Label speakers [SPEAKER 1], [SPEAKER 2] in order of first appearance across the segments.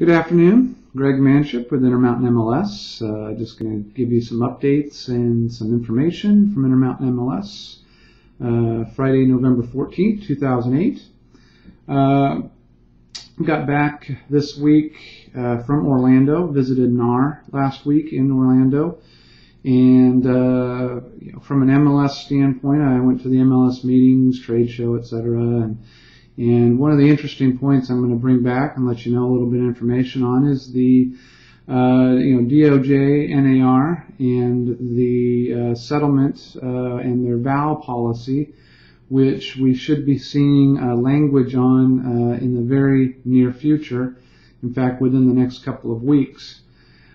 [SPEAKER 1] Good afternoon, Greg Manship with Intermountain MLS. Just going to give you some updates and some information from Intermountain MLS. Friday, November 14th, 2008. Got back this week from Orlando, visited NAR last week in Orlando. And from an MLS standpoint, I went to the MLS meetings, trade show, etc. And one of the interesting points I'm going to bring back and let you know a little bit of information on is the DOJ, NAR, and the settlement and their vow policy, which we should be seeing language on in the very near future. In fact, within the next couple of weeks.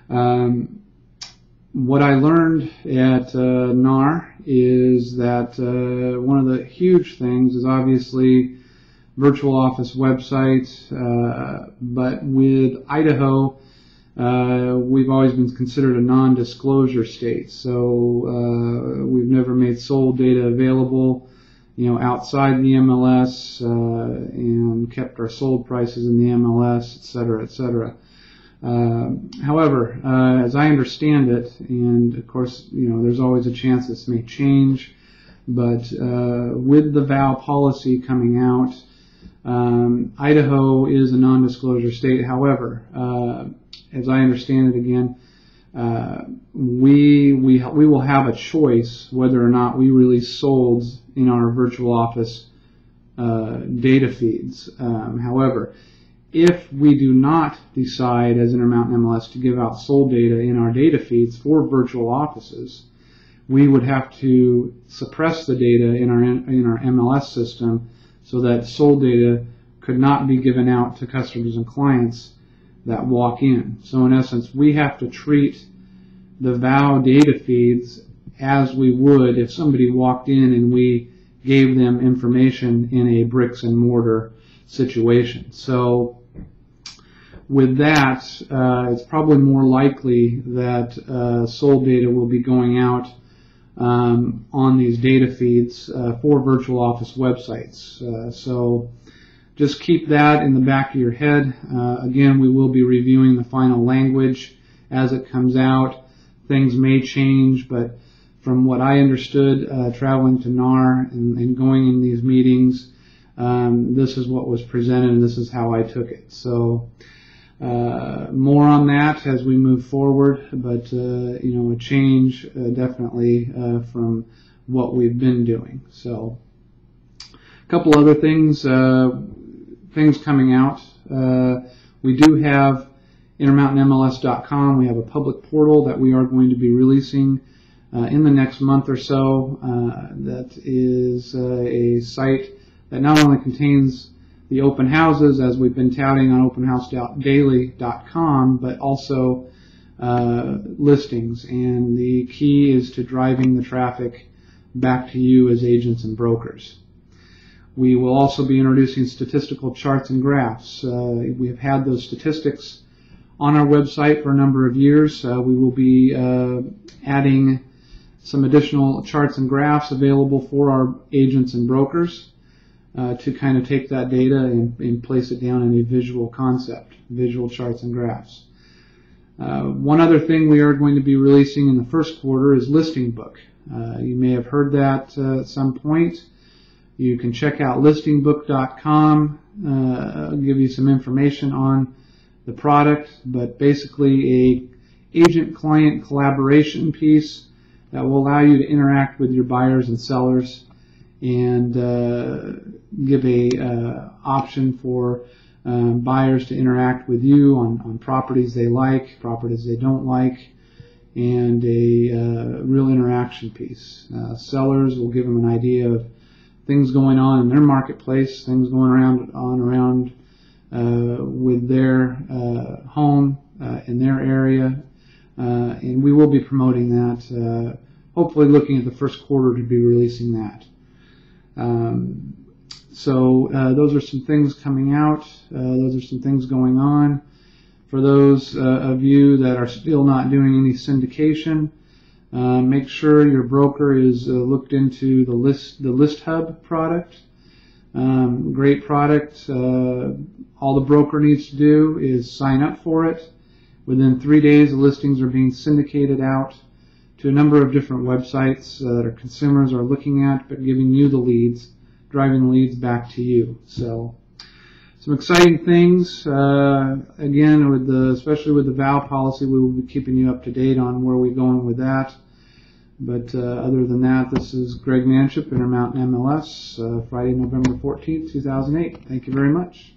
[SPEAKER 1] What I learned at NAR is that one of the huge things is obviously virtual office website, but with Idaho, we've always been considered a non-disclosure state. So we've never made sold data available, outside the MLS, and kept our sold prices in the MLS, etc., etc. However, as I understand it, and of course, there's always a chance this may change, but with the vow policy coming out, Idaho is a non-disclosure state. However, as I understand it again, we will have a choice whether or not we release solds in our virtual office data feeds. However, if we do not decide as Intermountain MLS to give out sold data in our data feeds for virtual offices, we would have to suppress the data in our MLS system so that sold data could not be given out to customers and clients that walk in. So in essence, we have to treat the vow data feeds as we would if somebody walked in and we gave them information in a bricks and mortar situation. So with that, it's probably more likely that sold data will be going out on these data feeds for virtual office websites. So just keep that in the back of your head. Again, we will be reviewing the final language as it comes out. Things may change, but from what I understood traveling to NAR and going in these meetings, this is what was presented and this is how I took it. So more on that as we move forward, but a change definitely from what we've been doing. So a couple other things coming out. We do have IntermountainMLS.com. We have a public portal that we are going to be releasing in the next month or so. That is a site that not only contains the open houses, as we've been touting on openhousedaily.com, but also listings. And the key is to driving the traffic back to you as agents and brokers. We will also be introducing statistical charts and graphs. We have had those statistics on our website for a number of years. We will be adding some additional charts and graphs available for our agents and brokers to kind of take that data and place it down in a visual concept, visual charts and graphs. One other thing we are going to be releasing in the first quarter is Listing Book. You may have heard that at some point. You can check out listingbook.com. I'll give you some information on the product, but basically a agent-client collaboration piece that will allow you to interact with your buyers and sellers and give a option for buyers to interact with you on properties they like, properties they don't like, and a real interaction piece. Sellers will give them an idea of things going on in their marketplace, things going around with their home in their area, and we will be promoting that. Hopefully, looking at the first quarter to be releasing that. So those are some things coming out. Those are some things going on. For those of you that are still not doing any syndication, make sure your broker is looked into the List Hub product. Great product. All the broker needs to do is sign up for it. Within 3 days, the listings are being syndicated out to a number of different websites that our consumers are looking at, but giving you the leads, driving the leads back to you. So some exciting things. Again, especially with the vow policy, we will be keeping you up to date on where we're going with that. But other than that, this is Greg Manship, Intermountain MLS, Friday, November 14th, 2008. Thank you very much.